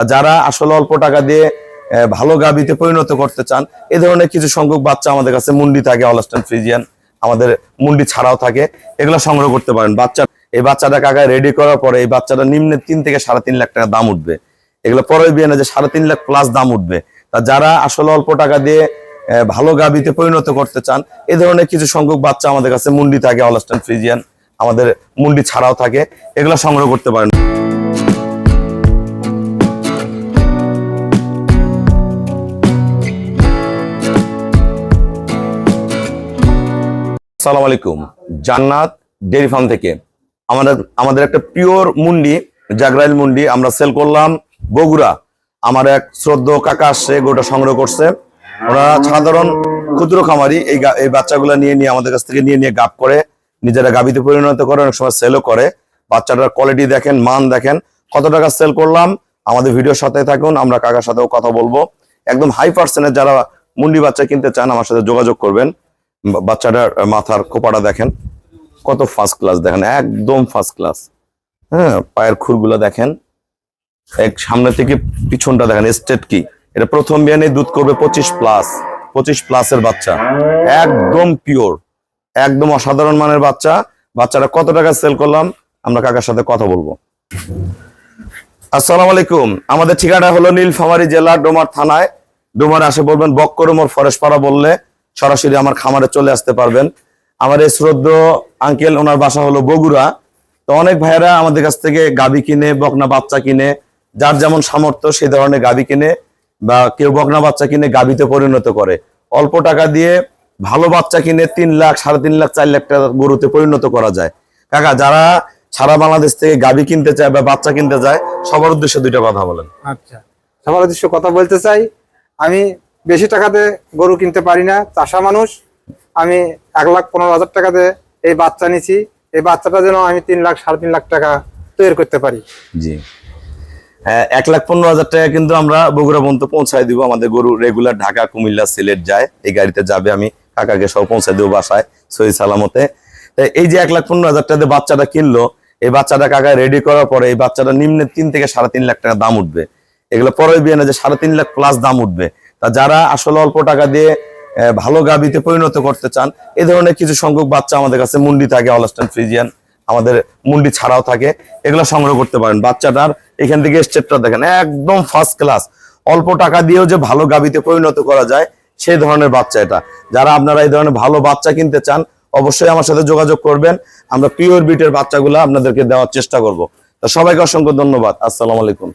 যারা আসলে অল্প টাকা দিয়ে ভালো গাভীতে পরিণত করতে চান, এই ধরনের কিছু সংখ্যক বাচ্চা আমাদের কাছে মুন্ডি থাকে, হলস্টাইন ফ্রিজিয়ান আমাদের মুন্ডি ছাড়াও থাকে, এগুলো সংগ্রহ করতে পারেন। এই বাচ্চাটা কাকা রেডি করার পরে এই বাচ্চাটা নিম্নে 3 থেকে 3.5 লাখ টাকা দাম উঠবে। এগুলো পরে বিয়ে যে 3.5 লাখ প্লাস দাম উঠবে। তা যারা আসলে অল্প টাকা দিয়ে ভালো গাভীতে পরিণত করতে চান, এই ধরনের কিছু সংখ্যক বাচ্চা আমাদের কাছে মুন্ডি থাকে, হলস্টাইন ফ্রিজিয়ান আমাদের মুন্ডি ছাড়াও থাকে, এগুলো সংগ্রহ করতে পারেন। আসসালামু আলাইকুম, জান্নাত ডেয়ারি ফার্ম থেকে আমাদের একটা পিওর মুন্ডি, জাগরাইল মুন্ডি আমরা সেল করলাম বগুড়া। আমার এক শ্রদ্ধেয় কাকা আসছে, গোটা সংগ্রহ করছে। ওরা সাধারণ ক্ষুদ্র খামারি, এই বাচ্চাগুলো নিয়ে আমাদের কাছ থেকে নিয়ে গাব করে, নিজেরা গাভীতে পরিণত করে, অনেক সময় সেলও করে। বাচ্চাটার কোয়ালিটি দেখেন, মান দেখেন। কত টাকা সেল করলাম আমাদের ভিডিওর সাথে থাকুন, আমরা কাকার সাথেও কথা বলবো। একদম হাই পার্সেন্টের যারা মুন্ডি বাচ্চা কিনতে চান আমার সাথে যোগাযোগ করবেন। বাচ্চাটার মাথার খোপাটা দেখেন, কত ফার্স্ট ক্লাস দেখেন, একদম ফার্স্ট ক্লাস। হ্যাঁ, পায়ের খুরগুলো দেখেন, এক সামনে থেকে পিছনটা দেখেন, স্টেট কি। এটা প্রথম বিয়ানে দুধ করবে 25 প্লাসের বাচ্চা, একদম পিওর, একদম অসাধারণ মানের বাচ্চা। বাচ্চাটা কত টাকা সেল করলাম আমরা কাকার সাথে কথা বলবো। আসসালামু আলাইকুম, আমাদের ঠিকানা হলো নীলফামারী জেলা ডোমার থানায়। ডোমার আসে বলবেন বক্করমোর ফরেশপাড়া বললে সরাসরি আমার খামারে চলে আসতে পারবেন। আমার এই শ্রদ্ধেয় আঙ্কেল, ওনার বাসা হলো বগুড়া। তো অনেক ভাইয়েরা আমাদের কাছ থেকে গাভী কিনে, বকনা বাচ্চা কিনে, যার যেমন সামর্থ্য সেই ধরনের গাভী কিনে, বা কেউ বকনা বাচ্চা কিনে গাভীতে পরিণত করে। অল্প টাকা দিয়ে ভালো বাচ্চা কিনে 3 লাখ, 3.5 লাখ, 4 লাখ টাকা গরুতে পরিণত করা যায়। কাকা, যারা সারা বাংলাদেশ থেকে গাভী কিনতে চায় বা বাচ্চা কিনতে চায়, সবার উদ্দেশ্যে 2টা কথা বলেন। আচ্ছা, সবার উদ্দেশ্যে কথা বলতে চাই, আমি বেশি টাকাতে গরু কিনতে পারি না, চাষা মানুষ। আমি 1,15,000 টাকাতে এই বাচ্চা নিছি। এই বাচ্চাটা যেন আমি 3 লাখ, 3.5 লাখ টাকা তৈরি করতে পারি। জি, 1,15,000 টাকা কিন্তু আমরা বগুড়া পর্যন্ত পৌঁছায় দিব। আমাদের গরু রেগুলার ঢাকা, কুমিল্লা, সিলেট যায়, এই গাড়িতে যাবে। আমি কাকাকে সব পৌঁছায় দেবো বাসায় সহি সালামতে। এই যে 1,15,000 টাকা দিয়ে বাচ্চাটা কিনলো, এই বাচ্চাটা কাকা রেডি করার পরে এই বাচ্চাটা নিম্নে 3 থেকে 3.5 লাখ টাকা দাম উঠবে। এগুলো পরে বিয়ে যে 3.5 লাখ প্লাস দাম উঠবে। তা যারা আসলে অল্প টাকা দিয়ে ভালো গাভীতে পরিণত করতে চান, এই ধরনের কিছু সংখ্যক বাচ্চা আমাদের কাছে মুন্ডি থাকে, হলস্টাইন ফ্রিজিয়ান আমাদের মুন্ডি ছাড়াও থাকে, এগুলো সংগ্রহ করতে পারেন। বাচ্চাটার এখান থেকে স্টেপটা দেখেন, একদম ফার্স্ট ক্লাস। অল্প টাকা দিয়েও যে ভালো গাভীতে পরিণত করা যায় সেই ধরনের বাচ্চা এটা। যারা আপনারা এই ধরনের ভালো বাচ্চা কিনতে চান অবশ্যই আমার সাথে যোগাযোগ করবেন। আমরা পিওর বিটের বাচ্চাগুলো আপনাদেরকে দেওয়ার চেষ্টা করব। তো সবাইকে অসংখ্য ধন্যবাদ। আসসালামু আলাইকুম।